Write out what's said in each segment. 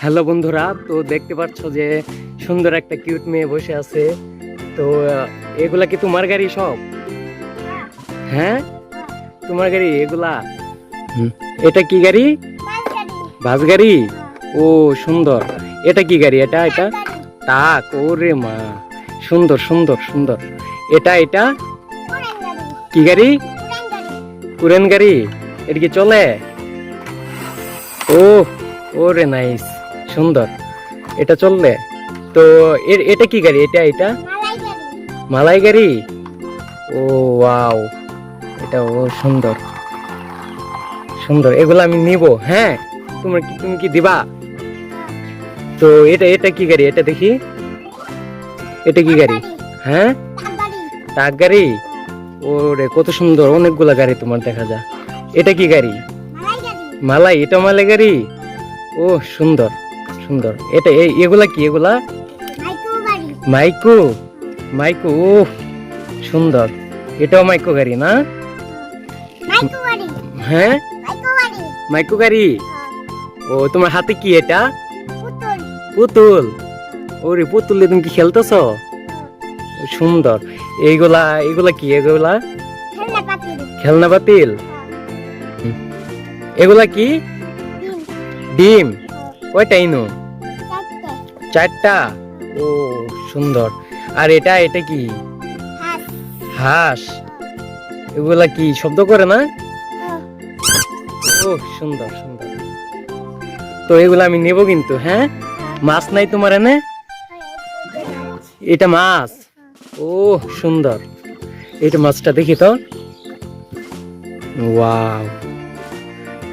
Hello বন্ধুরা, তো দেখতে পাচ্ছ যে সুন্দর একটা কিউট মেয়ে বসে আছে। তো এগুলা কি তোমার গাড়ি সব? হ্যাঁ, তোমার গাড়ি এগুলা? এটা কি গাড়ি? বাস গাড়ি। ও সুন্দর। এটা কি গাড়ি? এটা এটা টাক। ওরে মা, সুন্দর সুন্দর সুন্দর। এটা কি গাড়ি? কুরেন গাড়ি। এটা কি চলে? ও ওরে নাইস, সুন্দর। এটা চললে তো এটা কি গাড়ি? এটা মালাই গাড়ি। ও ওয়াও, এটা ও সুন্দর সুন্দর। এগুলো আমি নিব। হ্যাঁ, তুমি কি দিবা? তো এটা কি গাড়ি? এটা দেখি, এটা কি গাড়ি? হ্যাঁ, ট্রাক গাড়ি। ওরে কত সুন্দর, অনেকগুলা গাড়ি তোমার দেখা যায়। এটা কি গাড়ি? মালাই। এটা মালাই গাড়ি। ও সুন্দর সুন্দর। এটা এগুলা কি? এগুলা মাইকো। মাইকো, ও সুন্দর। এটাও মাইকো গাড়ি না? হ্যাঁ, মাইকো গাড়ি। ও তোমার হাতে কি? এটা পুতুল। ওরে পুতুল দিয়ে তুমি কি খেলতেছ? সুন্দর। এগুলা কি? এগুলা খেলনা পাতিল। এগুলা কি? ডিম। কয়টা ইনো? চারটা। ও সুন্দর। আর এটা কি? হাঁস। এগুলা কি শব্দ করে না? ও সুন্দর সুন্দর। তো এগুলা আমি নেব কিন্তু। হ্যাঁ, মাছ নাই তোমার এনে? এটা মাছ। ও সুন্দর। এটা মাছটা দেখি তো। ওয়াও।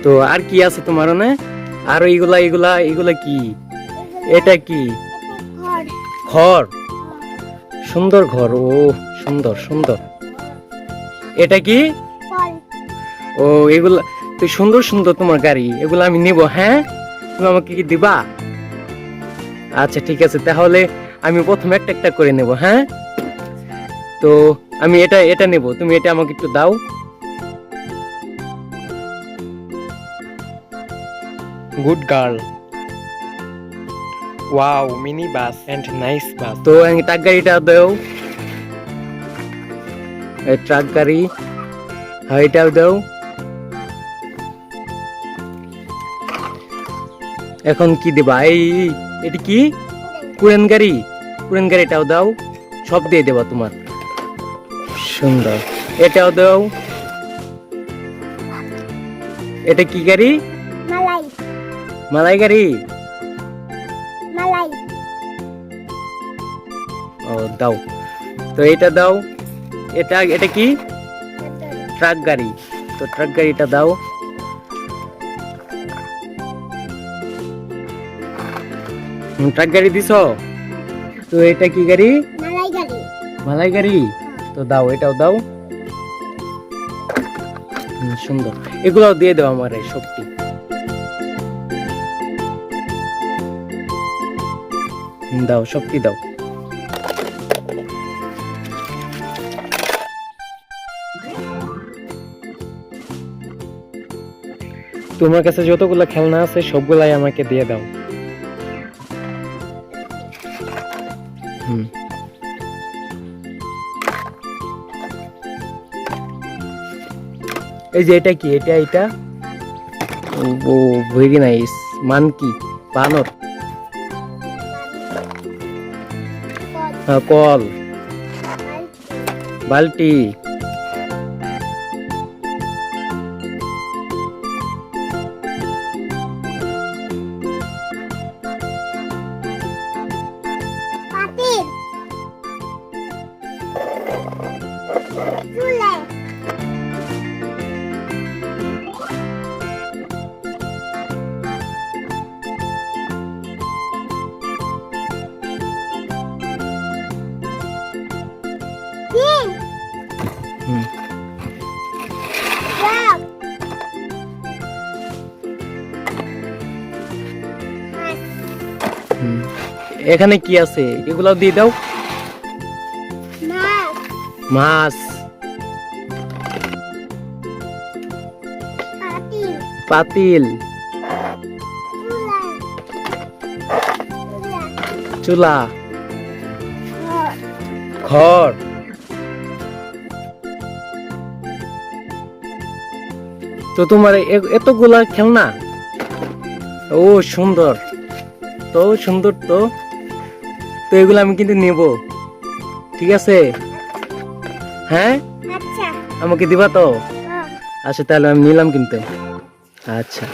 তো আর কি আছে তোমার এনে? আর এগুলা কি? এটা কি? ঘর। সুন্দর ঘর। ও সুন্দর সুন্দর। এটা কি? ও এগুলা তো সুন্দর সুন্দর তোমার গাড়ি। এগুলা আমি নিব। হ্যাঁ, তুমি আমাকে কি দিবা? আচ্ছা ঠিক আছে, তাহলে আমি প্রথমে একটা একটা করে নেব। হ্যাঁ, তো আমি এটা নেব। তুমি এটা আমাকে একটু দাও। Good girl. Wow, mini bus and nice bus. তো আমি ট্রাক গাড়িটা দাও। এই ট্রাক গাড়ি। হ্যাঁ, এটাও দাও। এখন কি দেবা? এটা কি? কুরেন গাড়ি। কুরেন গাড়িটাও দাও। সব দিয়ে দেবা তোমার। সুন্দর। এটাও দাও। এটা কি গাড়ি? মালাই গাড়ি। ও দাও। তো এটা দাও। এটা কি? ট্রাক গাড়ি। তো ট্রাক গাড়িটা দাও। ট্রাক গাড়ি দিছ। তো এটা কি গাড়ি? মালাই গাড়ি। তো দাও, এটাও দাও। সুন্দর। এগুলাও দিয়ে দাও আমার সবটি। দাও, সবটি দাও। তোমার কাছে যতগুলা খেলনা আছে সবগুলাই আমাকে দিয়ে দাও। এই যে এটা কি? এটা ও ভেরি নাইস। মানকি, বানর। কল, বালতি। এখানে কি আছে? এগুলাও দিয়ে দাও। মাছ। পাতিল। চুলা, ঘর, ঘর। তো তোমার এতগুলা খেলনা, ও সুন্দর, তো সুন্দর তো। তো এগুলো আমি কিন্তু নেব, ঠিক আছে? হ্যাঁ, আচ্ছা, আমাকে দিবা তো? হ্যাঁ। আচ্ছা তাহলে আমি নিলাম কিন্তু। আচ্ছা।